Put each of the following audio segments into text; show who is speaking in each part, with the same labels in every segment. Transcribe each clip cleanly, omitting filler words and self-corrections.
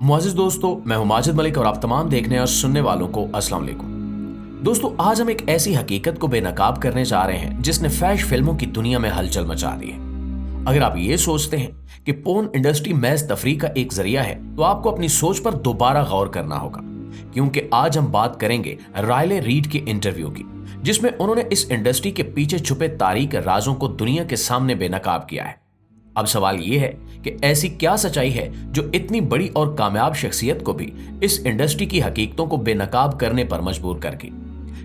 Speaker 1: मुआज़िज़ दोस्तों, मैं हूं माजिद मलिक और आप तमाम देखने और सुनने वालों को अस्सलाम वालेकुम। दोस्तों, आज हम एक ऐसी हकीकत को बेनकाब करने जा रहे हैं जिसने फैश फिल्मों की दुनिया में हलचल मचा दी है। अगर आप ये सोचते हैं कि पोर्न इंडस्ट्री महज तफरीह का एक जरिया है, तो आपको अपनी सोच पर दोबारा गौर करना होगा, क्योंकि आज हम बात करेंगे रायले रीड के इंटरव्यू की, जिसमें उन्होंने इस इंडस्ट्री के पीछे छुपे तारीख राजों को दुनिया के सामने बेनकाब किया है। अब सवाल यह है कि ऐसी क्या सच्चाई है जो इतनी बड़ी और कामयाब शख्सियत को भी इस इंडस्ट्री की हकीकतों को बेनकाब करने पर मजबूर कर गई।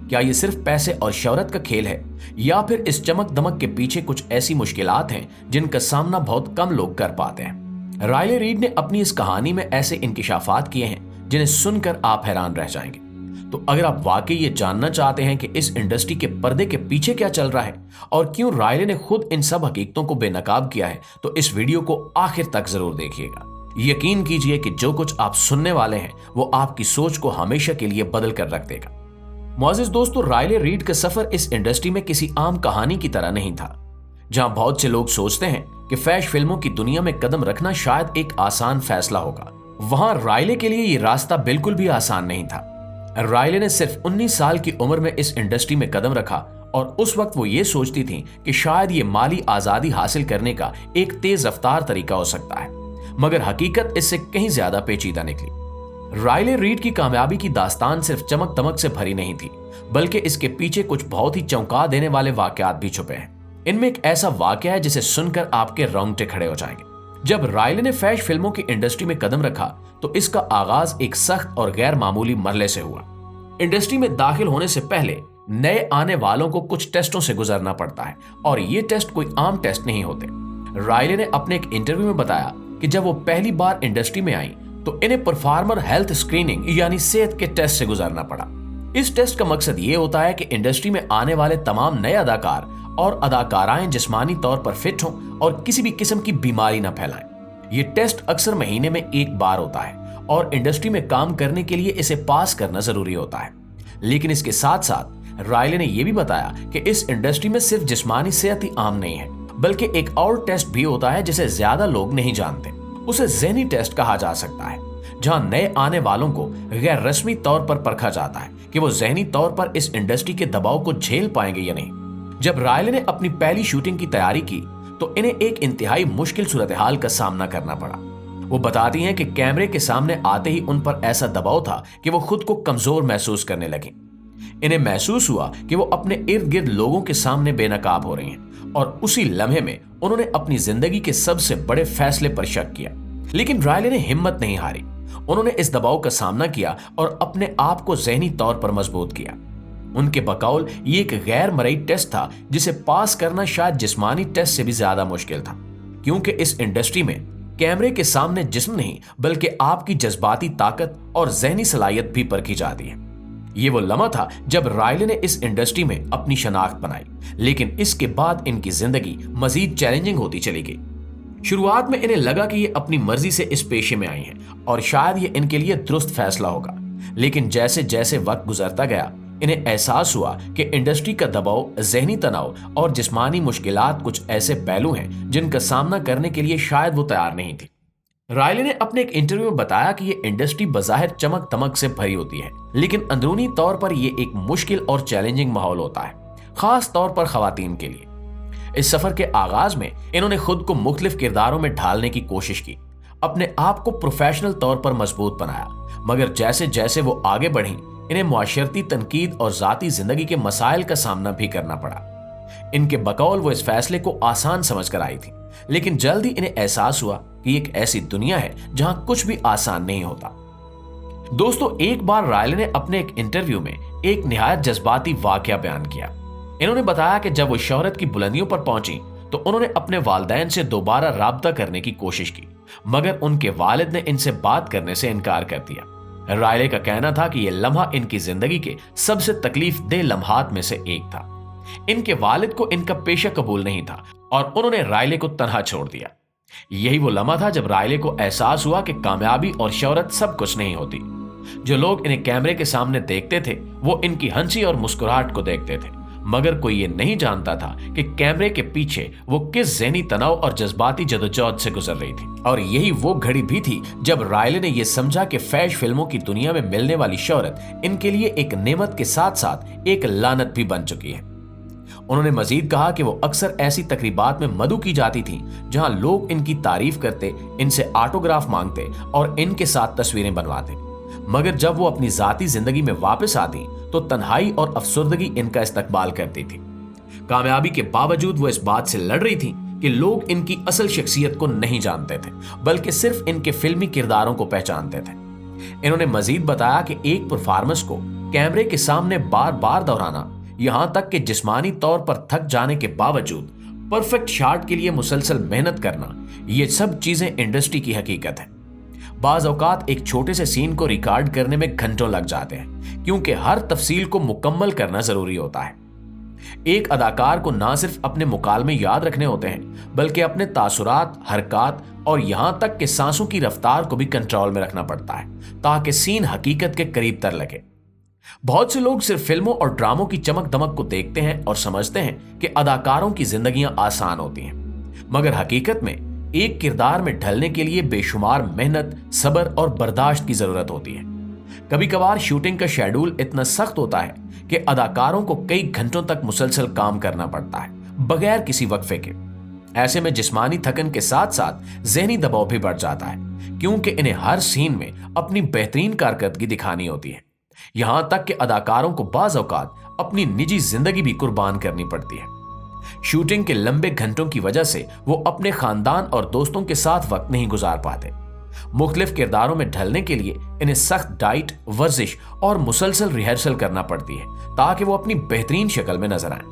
Speaker 1: क्या ये सिर्फ पैसे और शोहरत का खेल है, या फिर इस चमक दमक के पीछे कुछ ऐसी मुश्किलात हैं जिनका सामना बहुत कम लोग कर पाते हैं। रायले रीड ने अपनी इस कहानी में ऐसे इंकिशाफात किए हैं जिन्हें सुनकर आप हैरान रह जाएंगे। तो अगर आप वाकई ये जानना चाहते हैं कि इस इंडस्ट्री के पर्दे के पीछे क्या चल रहा है और क्यों रायले ने खुद इन सब हकीकतों को बेनकाब किया है, तो इस वीडियो को आखिर तक जरूर देखिएगा। यकीन कीजिए कि जो कुछ आप सुनने वाले हैं वो आपकी सोच को हमेशा के लिए बदल कर रख देगा। मुआज़िज़ दोस्तों, रायले रीड का सफर इस इंडस्ट्री में किसी आम कहानी की तरह नहीं था। जहां बहुत से लोग सोचते हैं कि फैश फिल्मों की दुनिया में कदम रखना शायद एक आसान फैसला होगा, वहां रायले के लिए ये रास्ता बिल्कुल भी आसान नहीं था। रायले ने सिर्फ 19 साल की उम्र में इस इंडस्ट्री में कदम रखा और उस वक्त वो ये सोचती थी कि शायद ये माली आजादी हासिल करने का एक तेज रफ्तार तरीका हो सकता है, मगर हकीकत इससे कहीं ज्यादा पेचीदा निकली। रायले रीड की कामयाबी की दास्तान सिर्फ चमक दमक से भरी नहीं थी, बल्कि इसके पीछे कुछ बहुत ही चौंका देने वाले वाकयात भी छुपे हैं। इनमें एक ऐसा वाकया है जिसे सुनकर आपके रोंगटे खड़े हो जाएंगे। जब रायले ने फैश फिल्मों की इंडस्ट्री में कदम रखा तो इसका आगाज एक सख्त और गैर मामूली मरहले से हुआ। इंडस्ट्री में दाखिल होने से पहले नए आने वालों को कुछ टेस्टों से गुजरना पड़ता है, और ये टेस्ट कोई आम टेस्ट नहीं होते। रायले ने अपने एक इंटरव्यू में बताया कि जब वो पहली बार इंडस्ट्री में आई तो इन्हें परफॉर्मर हेल्थ स्क्रीनिंग यानी सेहत के टेस्ट से गुजरना पड़ा। इस टेस्ट का मकसद ये होता है कि इंडस्ट्री में आने वाले तमाम नए अदाकार और अदाकाराएं जिस्मानी तौर पर फिट हों और किसी भी किस्म की बीमारी न फैलाएं। ये टेस्ट अक्सर महीने में एक बार होता है और इंडस्ट्री में काम करने के लिए इसे पास करना जरूरी होता है। लेकिन इसके साथ साथ रायले ने यह भी बताया कि इस इंडस्ट्री में सिर्फ जिस्मानी सेहत ही आम नहीं है, बल्कि एक और टेस्ट भी होता है जिसे ज्यादा लोग नहीं जानते। उसे ज़हनी टेस्ट कहा जा सकता है, जहां नए आने वालों को गैर रस्मी तौर पर परखा जाता है कि वो ज़हनी तौर पर इस इंडस्ट्री के दबाव को झेल पाएंगे या नहीं। जब रायले ने अपनी पहली शूटिंग की तैयारी की तो इन्हें एक इंतहाई मुश्किल सूरत हाल का सामना करना पड़ा। वो बताती हैं कि कैमरे के सामने आते ही उन पर ऐसा दबाव था कि वो खुद को कमजोर महसूस करने लगी। इन्हें महसूस हुआ कि वो अपने इर्द गिर्द लोगों के सामने बेनकाब हो रही हैं, और उसी लम्हे में उन्होंने अपनी जिंदगी के सबसे बड़े फैसले पर शक किया। लेकिन रायले ने हिम्मत नहीं हारी। उन्होंने इस दबाव का सामना किया और अपने आप को ज़हनी तौर पर मजबूत किया। उनके बकौल ये एक गैर मरई टेस्ट था जिसे पास करना शायद जिस्मानी टेस्ट से भी ज्यादा मुश्किल था, क्योंकि इस इंडस्ट्री में कैमरे के सामने जिस्म नहीं बल्कि आपकी जज्बाती ताकत और ज़हनी सलाहियत भी परखी जाती है। ये वो लम्हा था जब रायले ने इस इंडस्ट्री में अपनी शनाख्त बनाई, लेकिन इसके बाद इनकी जिंदगी मजीद चैलेंजिंग होती चली गई। शुरुआत में इन्हें लगा कि ये अपनी मर्जी से इस पेशे में आई हैं और शायद ये इनके लिए दुरुस्त फैसला होगा, लेकिन जैसे जैसे वक्त गुजरता गया इन्हें एहसास हुआ कि इंडस्ट्री का दबाव, ज़हनी तनाव और जिस्मानी मुश्किलात कुछ ऐसे पहलू हैं जिनका सामना करने के लिए शायद वो तैयार नहीं थी। रायले ने अपने एक इंटरव्यू में बताया कि ये इंडस्ट्री बज़ाहिर चमक दमक से भरी होती है, लेकिन अंदरूनी तौर पर यह एक मुश्किल और चैलेंजिंग माहौल होता है, खास तौर पर खवातीन के लिए। इस सफर के आगाज में इन्होंने खुद को मुख्तलिफ किरदारों में ढालने की कोशिश की, अपने आप को प्रोफेशनल तौर पर मजबूत बनाया, मगर जैसे जैसे वो आगे बढ़ी इन्हें मुआशरती तनकीद और जाती जिंदगी के मसाइल का सामना भी करना पड़ा। इनके बकौल वो इस फैसले को आसान समझकर आई थी, लेकिन जल्द ही इन्हें एहसास हुआ कि एक ऐसी दुनिया है जहां कुछ भी आसान नहीं होता। दोस्तों, एक बार रायले ने अपने एक इंटरव्यू में एक निहायत जज्बाती वाकया बयान किया। इन्होंने बताया कि जब वो शोहरत की बुलंदियों पर पहुंची तो उन्होंने अपने वालिदैन से दोबारा राब्ता करने की कोशिश की, मगर उनके वालिद ने इनसे बात करने से इनकार कर दिया। रायले का कहना था कि यह लम्हा इनकी जिंदगी के सबसे तकलीफ दे लम्हात में से एक था। इनके वालिद को इनका पेशा कबूल नहीं था और उन्होंने रायले को तन्हा छोड़ दिया। यही वो लम्हा था जब रायले को एहसास हुआ कि कामयाबी और शोहरत सब कुछ नहीं होती। जो लोग इन्हें कैमरे के सामने देखते थे वो इनकी हंसी और मुस्कुराहट को देखते थे, मगर कोई ये नहीं जानता था कि कैमरे के पीछे वो किस ज़हनी तनाव और जज्बाती जदोजहद से गुजर रही थी। और यही वो घड़ी भी थी जब रायले ने यह समझा कि फैश फिल्मों की दुनिया में मिलने वाली शोहरत इनके लिए एक नेमत के साथ साथ एक लानत भी बन चुकी है। उन्होंने मजीद कहा कि वो अक्सर ऐसी तकरीबात में मदऊ की जाती थी जहां लोग इनकी तारीफ करते, इनसे ऑटोग्राफ मांगते और इनके साथ तस्वीरें बनवाते, मगर जब वो अपनी जाती जिंदगी में वापस आती तो तन्हाई और अफसुर्दगी इनका इस्तकबाल करती थी। कामयाबी के बावजूद वो इस बात से लड़ रही थी कि लोग इनकी असल शख्सियत को नहीं जानते थे, बल्कि सिर्फ इनके फिल्मी किरदारों को पहचानते थे। इन्होंने मजीद बताया कि एक परफॉर्मेंस को कैमरे के सामने बार बार दोहराना, यहां तक कि जिस्मानी तौर पर थक जाने के बावजूद परफेक्ट शॉट के लिए मुसलसल मेहनत करना, ये सब चीजें इंडस्ट्री की हकीकत है। बाज औकात एक छोटे से सीन को रिकॉर्ड करने में घंटों लग जाते हैं, क्योंकि हर तफसील को मुकम्मल करना जरूरी होता है। एक अदाकार को ना सिर्फ अपने मुकालमे याद रखने होते हैं, बल्कि अपने तासुरात, हरकत और यहां तक कि सांसों की रफ्तार को भी कंट्रोल में रखना पड़ता है, ताकि सीन हकीकत के करीब तर लगे। बहुत से लोग सिर्फ फिल्मों और ड्रामों की चमक दमक को देखते हैं और समझते हैं कि अदाकारों की जिंदगियां आसान होती हैं, मगर हकीकत में एक किरदार में ढलने के लिए बेशुमार मेहनत, सब्र और बर्दाश्त की जरूरत होती है। कभी कभार शूटिंग का शेड्यूल इतना सख्त होता है कि अदाकारों को कई घंटों तक मुसलसल काम करना पड़ता है, बगैर किसी वक्फे के। ऐसे में जिस्मानी थकन के साथ साथ ज़हनी दबाव भी बढ़ जाता है, क्योंकि इन्हें हर सीन में अपनी बेहतरीन कारकर्दगी दिखानी होती है। यहां तक कि अदाकारों को बाज़ औक़ात अपनी निजी जिंदगी भी कुर्बान करनी पड़ती है। शूटिंग के लंबे घंटों की वजह से वो अपने खानदान और दोस्तों के साथ वक्त नहीं गुजार पाते। मुख्तलिफ किरदारों में ढलने के लिए इन्हें सख्त डाइट, वर्जिश और मुसलसल रिहर्सल करना पड़ती है, ताकि वो अपनी बेहतरीन शक्ल में नजर आए।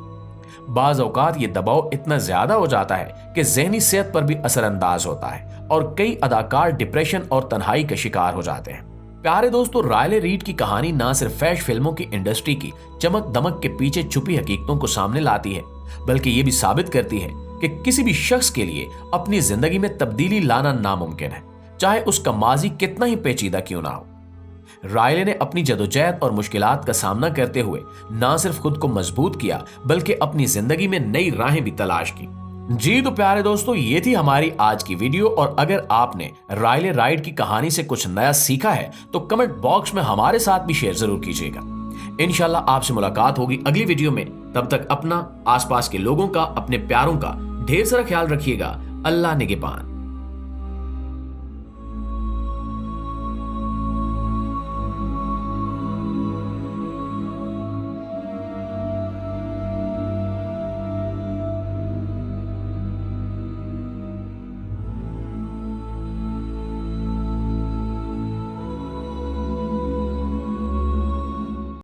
Speaker 1: बाज़ औक़ात ये दबाव इतना ज्यादा हो जाता है कि ज़हनी सेहत पर भी असरअंदाज होता है और कई अदाकार डिप्रेशन और तन्हाई का शिकार हो जाते हैं। प्यारे दोस्तों, रायले रीड की कहानी ना सिर्फ फैश फिल्मों की इंडस्ट्री की चमक दमक के पीछे छुपी हकीकतों को सामने लाती है, बल्कि ये भी साबित करती है कि किसी भी शख्स के लिए अपनी जिंदगी में तब्दीली लाना नामुमकिन है, चाहे उसका माजी कितना ही पेचीदा क्यों ना हो। रायले ने अपनी जदोजहद और मुश्किलात का सामना करते हुए ना सिर्फ खुद को मजबूत किया, बल्कि अपनी जिंदगी में नई राहें भी तलाश की। जी तो प्यारे दोस्तों, ये थी हमारी आज की वीडियो, और अगर आपने रायले राइड की कहानी से कुछ नया सीखा है तो कमेंट बॉक्स में हमारे साथ भी शेयर जरूर कीजिएगा। इंशाल्लाह आपसे मुलाकात होगी अगली वीडियो में। तब तक अपना, आसपास के लोगों का, अपने प्यारों का ढेर सारा ख्याल रखिएगा। अल्लाह निगहबान।